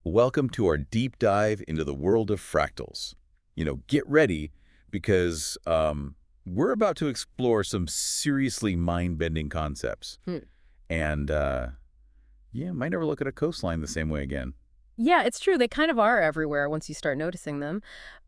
Welcome to our deep dive into the world of fractals. Get ready because we're about to explore some seriously mind-bending concepts. Hmm. And yeah, might never look at a coastline the same way again. Yeah, it's true. They kind of are everywhere once you start noticing them.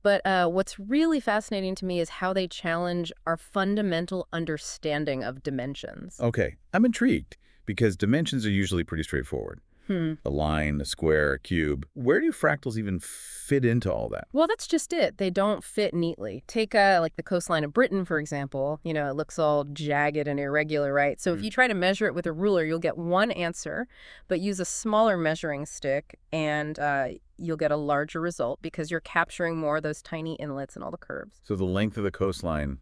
But what's really fascinating to me is how they challenge our fundamental understanding of dimensions. Okay, I'm intrigued because dimensions are usually pretty straightforward. Hmm. A line, a square, a cube. Where do fractals even fit into all that? Well, that's just it. They don't fit neatly. Take like the coastline of Britain, for example. It looks all jagged and irregular, right? So if Mm. you try to measure it with a ruler, you'll get one answer, but use a smaller measuring stick and you'll get a larger result because you're capturing more of those tiny inlets and all the curves. So the length of the coastline,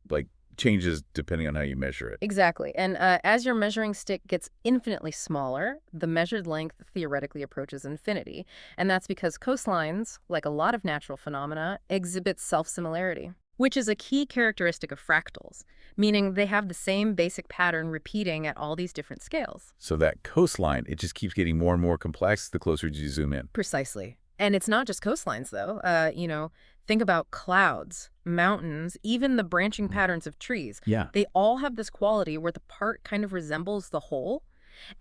like, changes depending on how you measure it. Exactly. And as your measuring stick gets infinitely smaller, the measured length theoretically approaches infinity. And that's because coastlines, like a lot of natural phenomena, exhibit self-similarity, which is a key characteristic of fractals, meaning they have the same basic pattern repeating at all these different scales. So that coastline, it just keeps getting more and more complex the closer you zoom in. Precisely. And it's not just coastlines, though. Think about clouds, mountains, even the branching patterns of trees. Yeah. They all have this quality where the part kind of resembles the whole.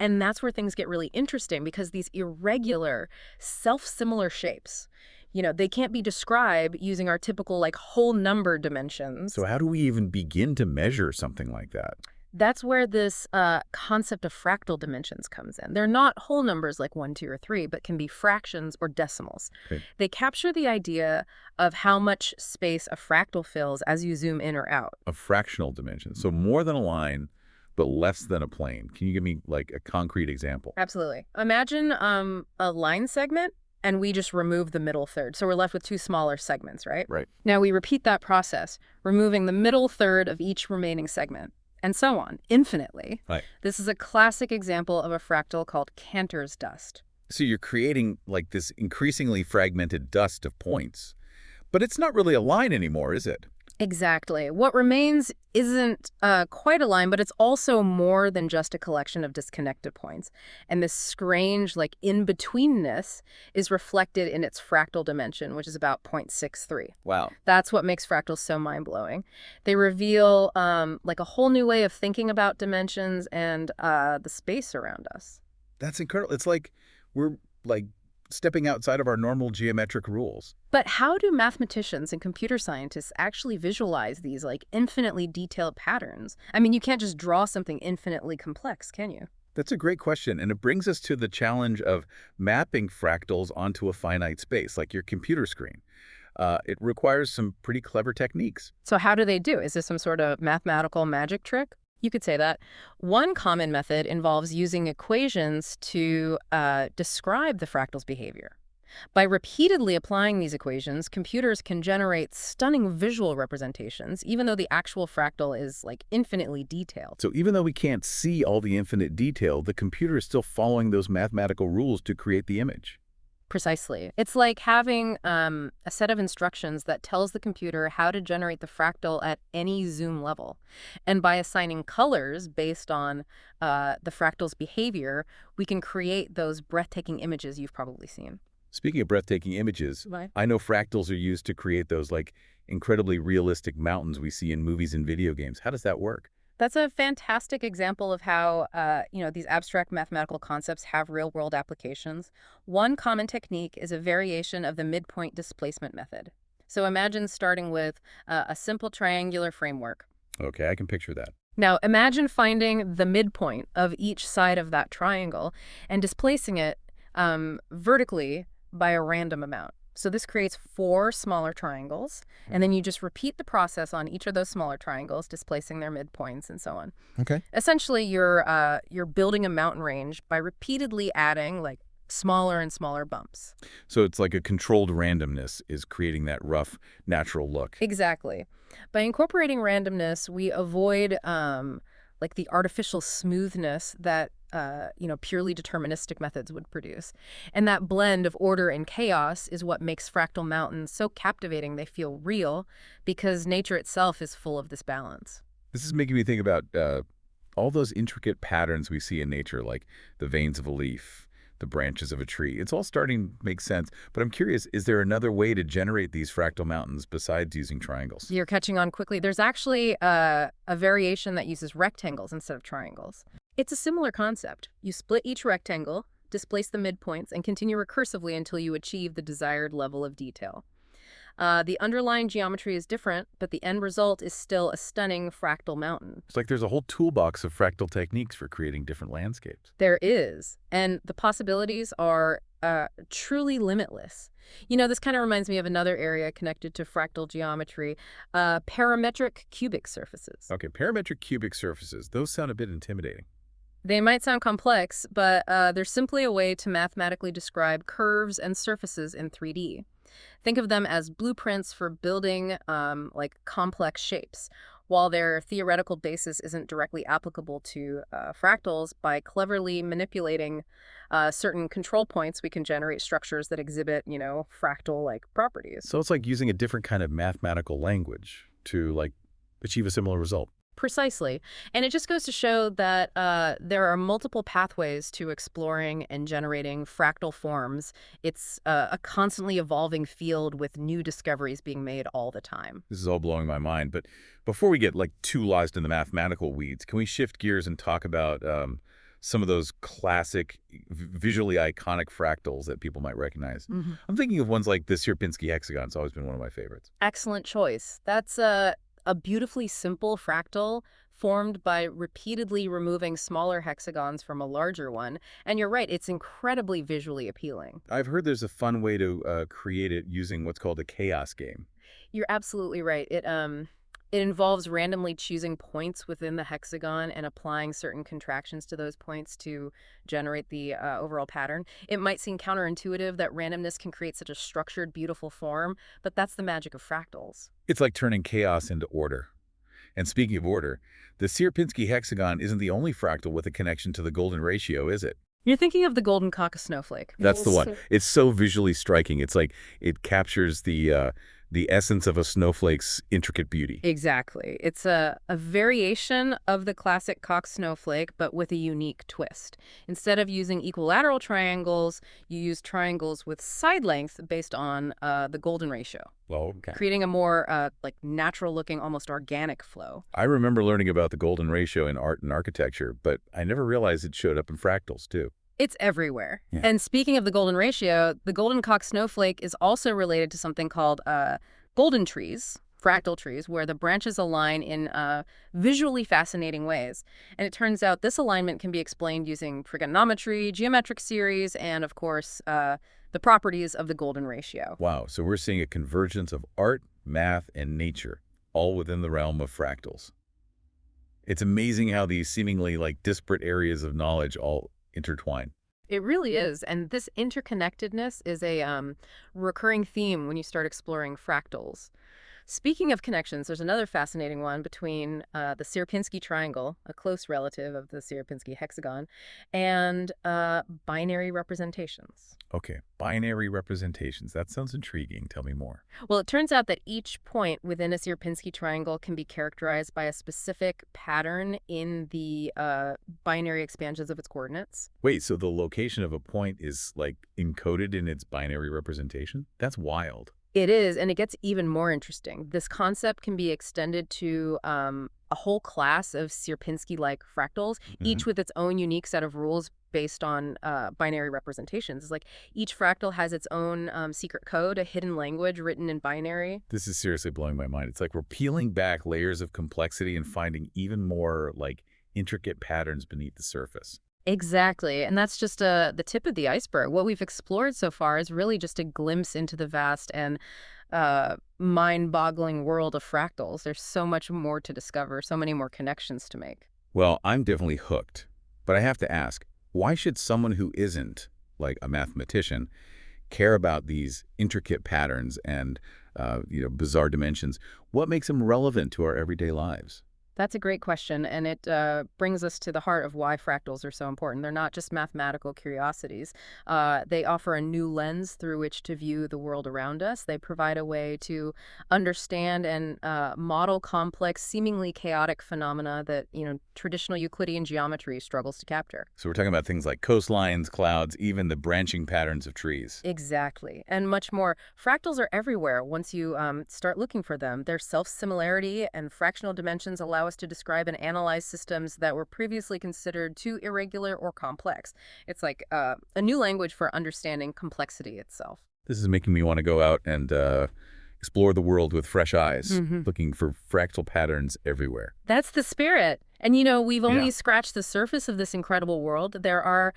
And that's where things get really interesting because these irregular, self-similar shapes, they can't be described using our typical like whole number dimensions. So how do we even begin to measure something like that? That's where this concept of fractal dimensions comes in. They're not whole numbers like 1, 2, or 3, but can be fractions or decimals. Okay. They capture the idea of how much space a fractal fills as you zoom in or out. A fractional dimension. So more than a line, but less than a plane. Can you give me like a concrete example? Absolutely. Imagine a line segment, and we just remove the middle third. So we're left with two smaller segments, right? Right. Now we repeat that process, removing the middle third of each remaining segment. And so on, infinitely. Right. This is a classic example of a fractal called Cantor's dust. So you're creating like this increasingly fragmented dust of points. But it's not really a line anymore, is it? Exactly. What remains isn't quite a line, but it's also more than just a collection of disconnected points. And this strange, like, in-betweenness is reflected in its fractal dimension, which is about 0.63. Wow. That's what makes fractals so mind-blowing. They reveal like a whole new way of thinking about dimensions and the space around us. That's incredible. It's like we're like stepping outside of our normal geometric rules. But how do mathematicians and computer scientists actually visualize these like infinitely detailed patterns? I mean, you can't just draw something infinitely complex, can you? That's a great question, and it brings us to the challenge of mapping fractals onto a finite space, like your computer screen. It requires some pretty clever techniques. So how do they do? Is this some sort of mathematical magic trick? You could say that. One common method involves using equations to describe the fractal's behavior. By repeatedly applying these equations, computers can generate stunning visual representations, even though the actual fractal is like infinitely detailed. So even though we can't see all the infinite detail, the computer is still following those mathematical rules to create the image. Precisely. It's like having a set of instructions that tells the computer how to generate the fractal at any zoom level. And by assigning colors based on the fractal's behavior, we can create those breathtaking images you've probably seen. Speaking of breathtaking images, Right. I know fractals are used to create those like incredibly realistic mountains we see in movies and video games. How does that work? That's a fantastic example of how, these abstract mathematical concepts have real-world applications. One common technique is a variation of the midpoint displacement method. So imagine starting with a simple triangular framework. Okay, I can picture that. Now imagine finding the midpoint of each side of that triangle and displacing it vertically by a random amount. So this creates 4 smaller triangles, and then you just repeat the process on each of those smaller triangles, displacing their midpoints and so on. Okay. Essentially, you're building a mountain range by repeatedly adding like smaller and smaller bumps. So it's like a controlled randomness is creating that rough, natural look. Exactly. By incorporating randomness, we avoid like the artificial smoothness that purely deterministic methods would produce. And that blend of order and chaos is what makes fractal mountains so captivating. They feel real because nature itself is full of this balance. This is making me think about all those intricate patterns we see in nature, like the veins of a leaf, the branches of a tree. It's all starting to make sense, but I'm curious, is there another way to generate these fractal mountains besides using triangles? You're catching on quickly. There's actually a variation that uses rectangles instead of triangles. It's a similar concept. You split each rectangle, displace the midpoints, and continue recursively until you achieve the desired level of detail. The underlying geometry is different, but the end result is still a stunning fractal mountain. It's like there's a whole toolbox of fractal techniques for creating different landscapes. There is, and the possibilities are truly limitless. You know, this kind of reminds me of another area connected to fractal geometry, parametric cubic surfaces. Okay, parametric cubic surfaces, those sound a bit intimidating. They might sound complex, but they're simply a way to mathematically describe curves and surfaces in 3D. Think of them as blueprints for building like complex shapes. While their theoretical basis isn't directly applicable to fractals, by cleverly manipulating certain control points, we can generate structures that exhibit, fractal-like properties. So it's like using a different kind of mathematical language to like achieve a similar result. Precisely. And it just goes to show that there are multiple pathways to exploring and generating fractal forms. It's a constantly evolving field with new discoveries being made all the time. This is all blowing my mind, but before we get like too lost in the mathematical weeds, can we shift gears and talk about some of those classic, visually iconic fractals that people might recognize? I'm thinking of ones like the Sierpinski hexagon. It's always been one of my favorites. Excellent choice. That's a beautifully simple fractal formed by repeatedly removing smaller hexagons from a larger one. And you're right, it's incredibly visually appealing. I've heard there's a fun way to create it using what's called a chaos game. You're absolutely right. It involves randomly choosing points within the hexagon and applying certain contractions to those points to generate the overall pattern. It might seem counterintuitive that randomness can create such a structured, beautiful form, but that's the magic of fractals. It's like turning chaos into order. And speaking of order, the Sierpinski hexagon isn't the only fractal with a connection to the golden ratio, is it? You're thinking of the golden Koch snowflake. That's the one. It's so visually striking. It's like it captures the essence of a snowflake's intricate beauty. Exactly. It's a variation of the classic Koch snowflake, but with a unique twist. Instead of using equilateral triangles, you use triangles with side length based on the golden ratio. Well, okay. Creating a more like natural-looking, almost organic flow. I remember learning about the golden ratio in art and architecture, but I never realized it showed up in fractals, too. It's everywhere. Yeah. And speaking of the golden ratio, the golden Koch snowflake is also related to something called golden trees, fractal trees, where the branches align in visually fascinating ways. And it turns out this alignment can be explained using trigonometry, geometric series, and of course, the properties of the golden ratio. Wow, so we're seeing a convergence of art, math, and nature, all within the realm of fractals. It's amazing how these seemingly like disparate areas of knowledge all intertwine. It really is. And this interconnectedness is a recurring theme when you start exploring fractals. Speaking of connections, there's another fascinating one between the Sierpinski triangle, a close relative of the Sierpinski hexagon, and binary representations. Okay, binary representations. That sounds intriguing. Tell me more. Well, it turns out that each point within a Sierpinski triangle can be characterized by a specific pattern in the binary expansions of its coordinates. Wait, so the location of a point is like encoded in its binary representation? That's wild. It is, and it gets even more interesting. This concept can be extended to a whole class of Sierpinski-like fractals, each with its own unique set of rules based on binary representations. It's like each fractal has its own secret code, a hidden language written in binary. This is seriously blowing my mind. It's like we're peeling back layers of complexity and finding even more like intricate patterns beneath the surface. Exactly. And that's just the tip of the iceberg. What we've explored so far is really just a glimpse into the vast and mind-boggling world of fractals. There's so much more to discover, so many more connections to make. Well, I'm definitely hooked. But I have to ask, why should someone who isn't, like a mathematician, care about these intricate patterns and bizarre dimensions? What makes them relevant to our everyday lives? That's a great question, and it brings us to the heart of why fractals are so important. They're not just mathematical curiosities. They offer a new lens through which to view the world around us. They provide a way to understand and model complex, seemingly chaotic phenomena that, traditional Euclidean geometry struggles to capture. So we're talking about things like coastlines, clouds, even the branching patterns of trees. Exactly, and much more. Fractals are everywhere once you start looking for them. Their self-similarity and fractional dimensions allow us to describe and analyze systems that were previously considered too irregular or complex. It's like a new language for understanding complexity itself. This is making me want to go out and explore the world with fresh eyes, hmm looking for fractal patterns everywhere. That's the spirit. And we've Yeah. only scratched the surface of this incredible world. There are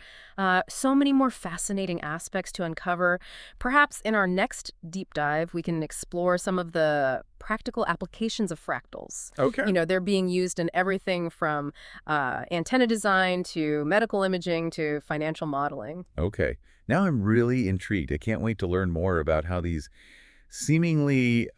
so many more fascinating aspects to uncover. Perhaps in our next deep dive, we can explore some of the practical applications of fractals. Okay. They're being used in everything from antenna design to medical imaging to financial modeling. Okay. Now I'm really intrigued. I can't wait to learn more about how these seemingly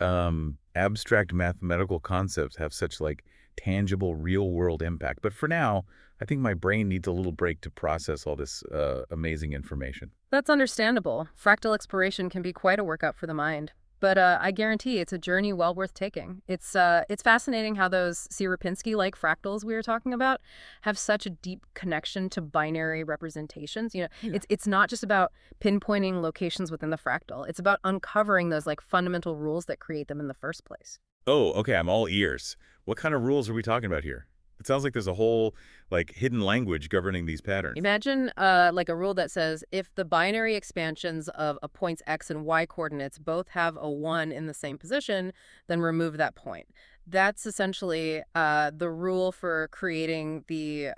abstract mathematical concepts have such like tangible real world impact. But for now, I think my brain needs a little break to process all this amazing information. That's understandable. Fractal exploration can be quite a workout for the mind. But I guarantee it's a journey well worth taking. It's fascinating how those Sierpinski-like fractals we were talking about have such a deep connection to binary representations. Yeah. It's not just about pinpointing locations within the fractal. It's about uncovering those like fundamental rules that create them in the first place. Oh, okay. I'm all ears. What kind of rules are we talking about here? It sounds like there's a whole like hidden language governing these patterns. Imagine like a rule that says if the binary expansions of a point's x and y coordinates both have a 1 in the same position, then remove that point. That's essentially the rule for creating the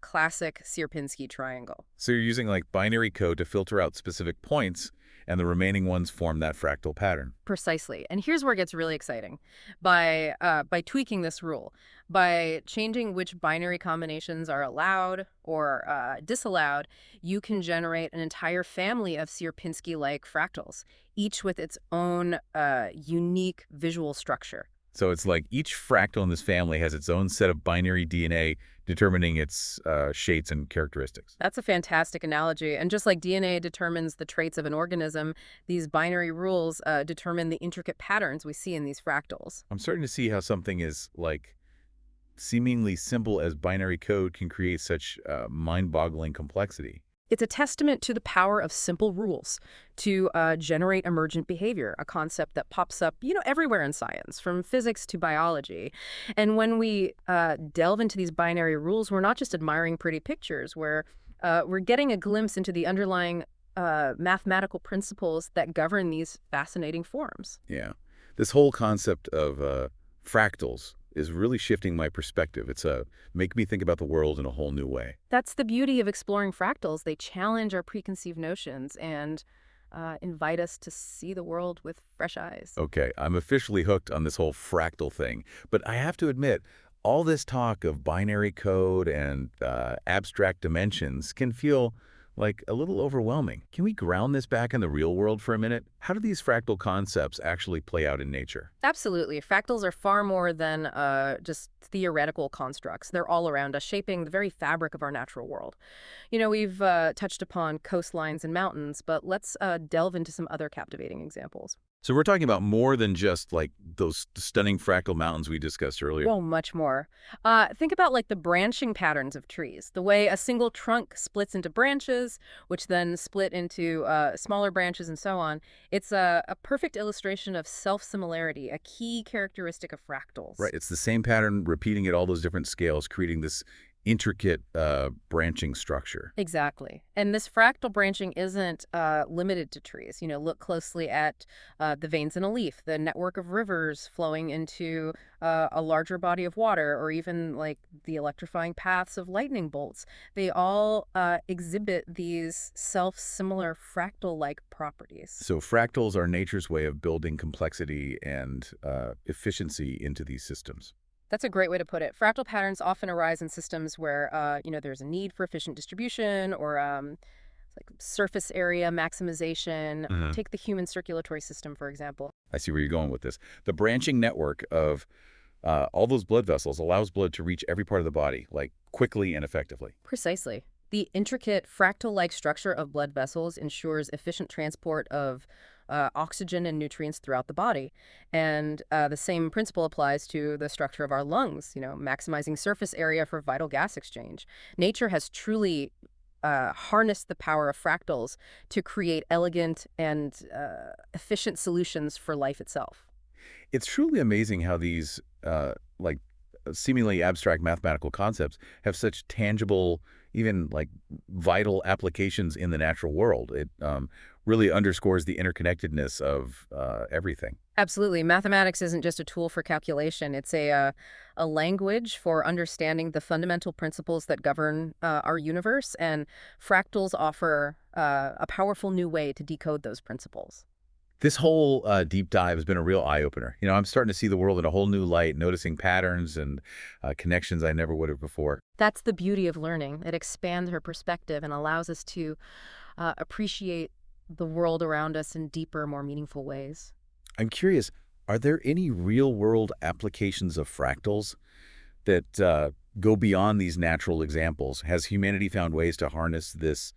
classic Sierpinski triangle. So you're using like binary code to filter out specific points, and the remaining ones form that fractal pattern. Precisely. And here's where it gets really exciting. By tweaking this rule, by changing which binary combinations are allowed or disallowed, you can generate an entire family of Sierpinski-like fractals, each with its own unique visual structure. So it's like each fractal in this family has its own set of binary DNA determining its shapes and characteristics. That's a fantastic analogy. And just like DNA determines the traits of an organism, these binary rules determine the intricate patterns we see in these fractals. I'm starting to see how something is like seemingly simple as binary code can create such mind-boggling complexity. It's a testament to the power of simple rules to generate emergent behavior, a concept that pops up, everywhere in science, from physics to biology. And when we delve into these binary rules, we're not just admiring pretty pictures, we're getting a glimpse into the underlying mathematical principles that govern these fascinating forms. Yeah. This whole concept of fractals is really shifting my perspective. It's make me think about the world in a whole new way. That's the beauty of exploring fractals. They challenge our preconceived notions and invite us to see the world with fresh eyes. Okay, I'm officially hooked on this whole fractal thing. But I have to admit, all this talk of binary code and abstract dimensions can feel like a little overwhelming. Can we ground this back in the real world for a minute? How do these fractal concepts actually play out in nature? Absolutely. Fractals are far more than just theoretical constructs. They're all around us, shaping the very fabric of our natural world. We've touched upon coastlines and mountains, but let's delve into some other captivating examples. So we're talking about more than just like those stunning fractal mountains we discussed earlier. Oh, much more. Think about like the branching patterns of trees, the way a single trunk splits into branches, which then split into smaller branches and so on. It's a perfect illustration of self-similarity, a key characteristic of fractals. Right, it's the same pattern repeating at all those different scales, creating this intricate branching structure. Exactly. And this fractal branching isn't limited to trees. Look closely at the veins in a leaf, the network of rivers flowing into a larger body of water, or even like the electrifying paths of lightning bolts. They all exhibit these self-similar fractal-like properties. So fractals are nature's way of building complexity and efficiency into these systems. That's a great way to put it. Fractal patterns often arise in systems where, there's a need for efficient distribution or like surface area maximization. Mhm. Take the human circulatory system, for example. I see where you're going with this. The branching network of all those blood vessels allows blood to reach every part of the body, like quickly and effectively. Precisely. The intricate fractal-like structure of blood vessels ensures efficient transport of oxygen and nutrients throughout the body. And the same principle applies to the structure of our lungs, maximizing surface area for vital gas exchange. Nature has truly harnessed the power of fractals to create elegant and efficient solutions for life itself. It's truly amazing how these like seemingly abstract mathematical concepts have such tangible, even like vital applications in the natural world. It really underscores the interconnectedness of everything. Absolutely. Mathematics isn't just a tool for calculation. It's a language for understanding the fundamental principles that govern our universe, and fractals offer a powerful new way to decode those principles. This whole deep dive has been a real eye-opener. I'm starting to see the world in a whole new light, noticing patterns and connections I never would have before. That's the beauty of learning. It expands our perspective and allows us to appreciate the world around us in deeper, more meaningful ways. I'm curious, are there any real-world applications of fractals that go beyond these natural examples? Has humanity found ways to harness this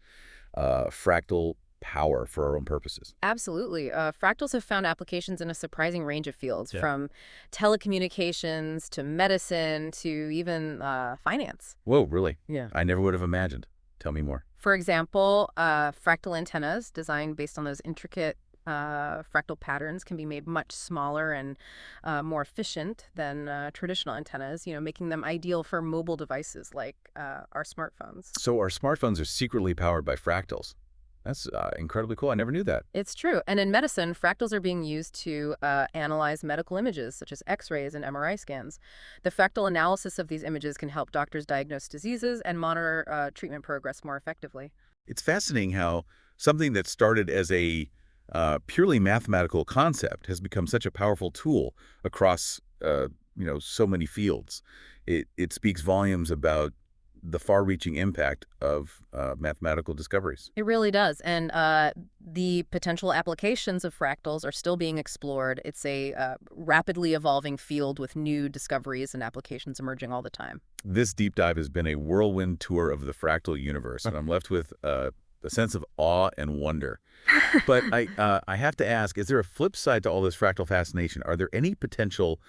fractal power for our own purposes? Absolutely. Fractals have found applications in a surprising range of fields, Yeah. from telecommunications to medicine to even finance. Whoa, really? Yeah. I never would have imagined. Tell me more. For example, fractal antennas designed based on those intricate fractal patterns can be made much smaller and more efficient than traditional antennas, making them ideal for mobile devices like our smartphones. So our smartphones are secretly powered by fractals. That's incredibly cool. I never knew that. It's true. And in medicine, fractals are being used to analyze medical images, such as X-rays and MRI scans. The fractal analysis of these images can help doctors diagnose diseases and monitor treatment progress more effectively. It's fascinating how something that started as a purely mathematical concept has become such a powerful tool across, so many fields. It speaks volumes about the far-reaching impact of mathematical discoveries. It really does. And the potential applications of fractals are still being explored. It's a rapidly evolving field with new discoveries and applications emerging all the time. This deep dive has been a whirlwind tour of the fractal universe, and I'm left with a sense of awe and wonder. But I have to ask, is there a flip side to all this fractal fascination? Are there any potential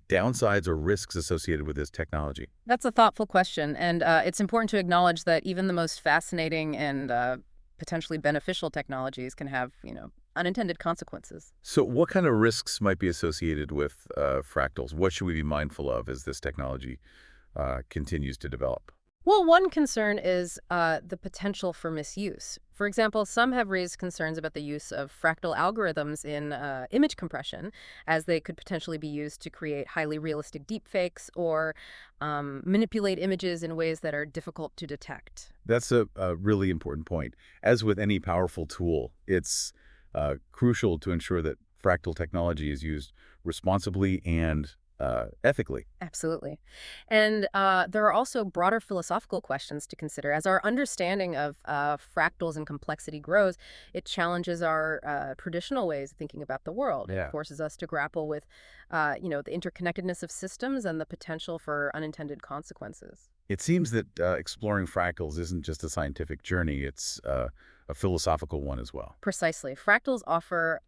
downsides or risks associated with this technology? That's a thoughtful question. And it's important to acknowledge that even the most fascinating and potentially beneficial technologies can have, unintended consequences. So what kind of risks might be associated with fractals? What should we be mindful of as this technology continues to develop? Well, one concern is the potential for misuse. For example, some have raised concerns about the use of fractal algorithms in image compression, as they could potentially be used to create highly realistic deepfakes or manipulate images in ways that are difficult to detect. That's a really important point. As with any powerful tool, it's crucial to ensure that fractal technology is used responsibly and ethically. Absolutely. And there are also broader philosophical questions to consider. As our understanding of fractals and complexity grows, it challenges our traditional ways of thinking about the world. It Yeah. forces us to grapple with, the interconnectedness of systems and the potential for unintended consequences. It seems that exploring fractals isn't just a scientific journey, it's a philosophical one as well. Precisely. Fractals offer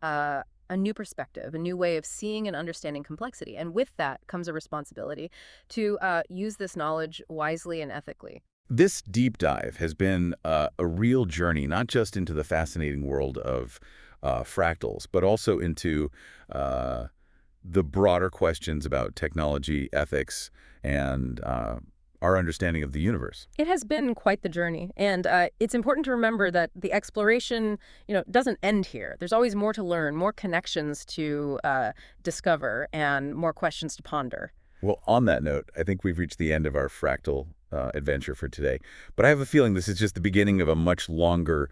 a new perspective, a new way of seeing and understanding complexity. And with that comes a responsibility to use this knowledge wisely and ethically. This deep dive has been a real journey, not just into the fascinating world of fractals, but also into the broader questions about technology, ethics, and our understanding of the universe. It has been quite the journey, and it's important to remember that the exploration, doesn't end here. There's always more to learn, more connections to discover, and more questions to ponder. Well, on that note, I think we've reached the end of our fractal adventure for today. But I have a feeling this is just the beginning of a much longer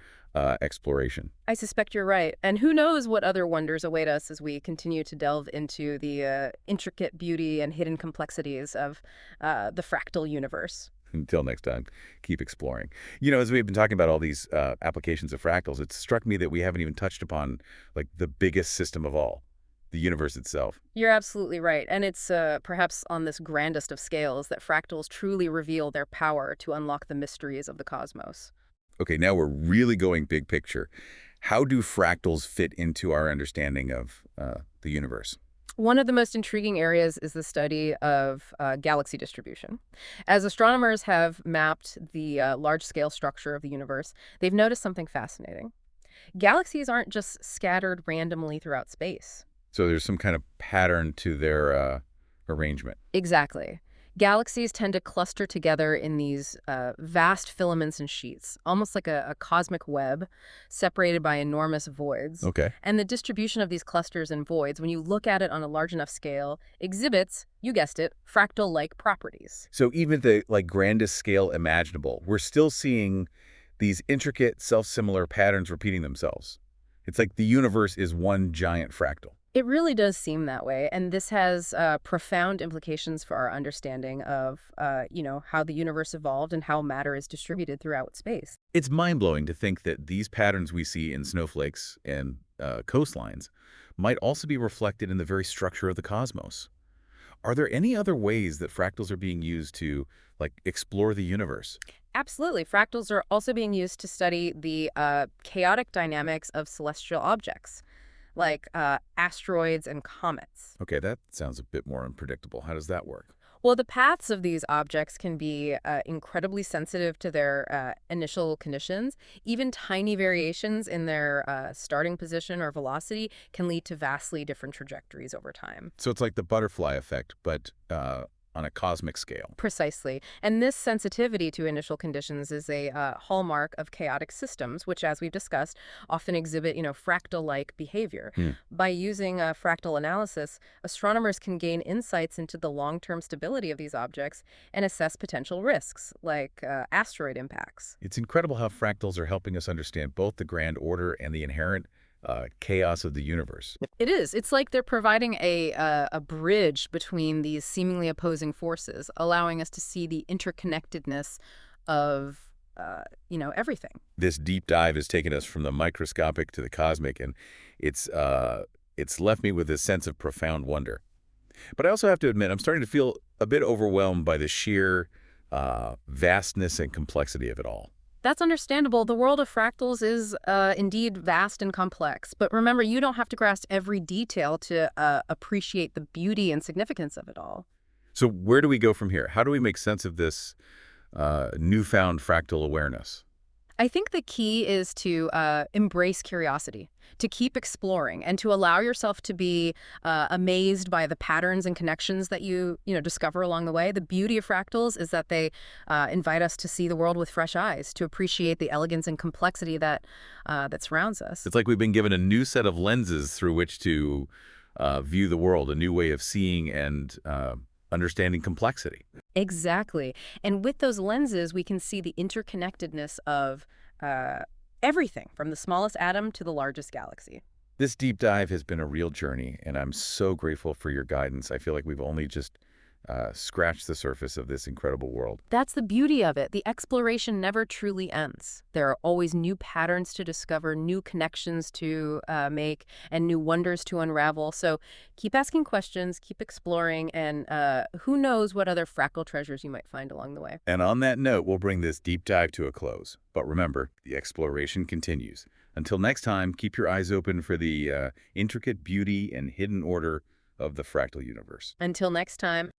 exploration. I suspect you're right, and who knows what other wonders await us as we continue to delve into the intricate beauty and hidden complexities of the fractal universe. Until next time, keep exploring. As we've been talking about all these applications of fractals, it struck me that we haven't even touched upon the biggest system of all, the universe itself. You're absolutely right. And it's perhaps on this grandest of scales that fractals truly reveal their power to unlock the mysteries of the cosmos. Okay, now we're really going big picture. How do fractals fit into our understanding of the universe? One of the most intriguing areas is the study of galaxy distribution. As astronomers have mapped the large-scale structure of the universe, they've noticed something fascinating. Galaxies aren't just scattered randomly throughout space. So there's some kind of pattern to their arrangement. Exactly. Galaxies tend to cluster together in these vast filaments and sheets, almost like a cosmic web separated by enormous voids. Okay. And the distribution of these clusters and voids, when you look at it on a large enough scale, exhibits, you guessed it, fractal-like properties. So even the grandest scale imaginable, we're still seeing these intricate, self-similar patterns repeating themselves. It's like the universe is one giant fractal. It really does seem that way, and this has profound implications for our understanding of, how the universe evolved and how matter is distributed throughout space. It's mind-blowing to think that these patterns we see in snowflakes and coastlines might also be reflected in the very structure of the cosmos. Are there any other ways that fractals are being used to, explore the universe? Absolutely. Fractals are also being used to study the chaotic dynamics of celestial objects, like asteroids and comets. Okay, that sounds a bit more unpredictable. How does that work? Well, the paths of these objects can be incredibly sensitive to their initial conditions. Even tiny variations in their starting position or velocity can lead to vastly different trajectories over time. So it's like the butterfly effect, but on a cosmic scale. Precisely. And this sensitivity to initial conditions is a hallmark of chaotic systems, which, as we've discussed, often exhibit, fractal-like behavior. Hmm. By using fractal analysis, astronomers can gain insights into the long-term stability of these objects and assess potential risks, like asteroid impacts. It's incredible how fractals are helping us understand both the grand order and the inherent chaos of the universe. It is. It's like they're providing a bridge between these seemingly opposing forces, allowing us to see the interconnectedness of, everything. This deep dive has taken us from the microscopic to the cosmic, and it's left me with this sense of profound wonder. But I also have to admit, I'm starting to feel a bit overwhelmed by the sheer vastness and complexity of it all. That's understandable. The world of fractals is indeed vast and complex. But remember, you don't have to grasp every detail to appreciate the beauty and significance of it all. So where do we go from here? How do we make sense of this newfound fractal awareness? I think the key is to embrace curiosity, to keep exploring, and to allow yourself to be amazed by the patterns and connections that you discover along the way. The beauty of fractals is that they invite us to see the world with fresh eyes, to appreciate the elegance and complexity that surrounds us. It's like we've been given a new set of lenses through which to view the world, a new way of seeing and understanding complexity. Exactly. And with those lenses, we can see the interconnectedness of everything from the smallest atom to the largest galaxy. This deep dive has been a real journey, and I'm so grateful for your guidance. I feel like we've only just scratched the surface of this incredible world. That's the beauty of it. The exploration never truly ends. There are always new patterns to discover, new connections to make, and new wonders to unravel. So keep asking questions, keep exploring, and who knows what other fractal treasures you might find along the way. And on that note, we'll bring this deep dive to a close. But remember, the exploration continues. Until next time, keep your eyes open for the intricate beauty and hidden order of the fractal universe. Until next time.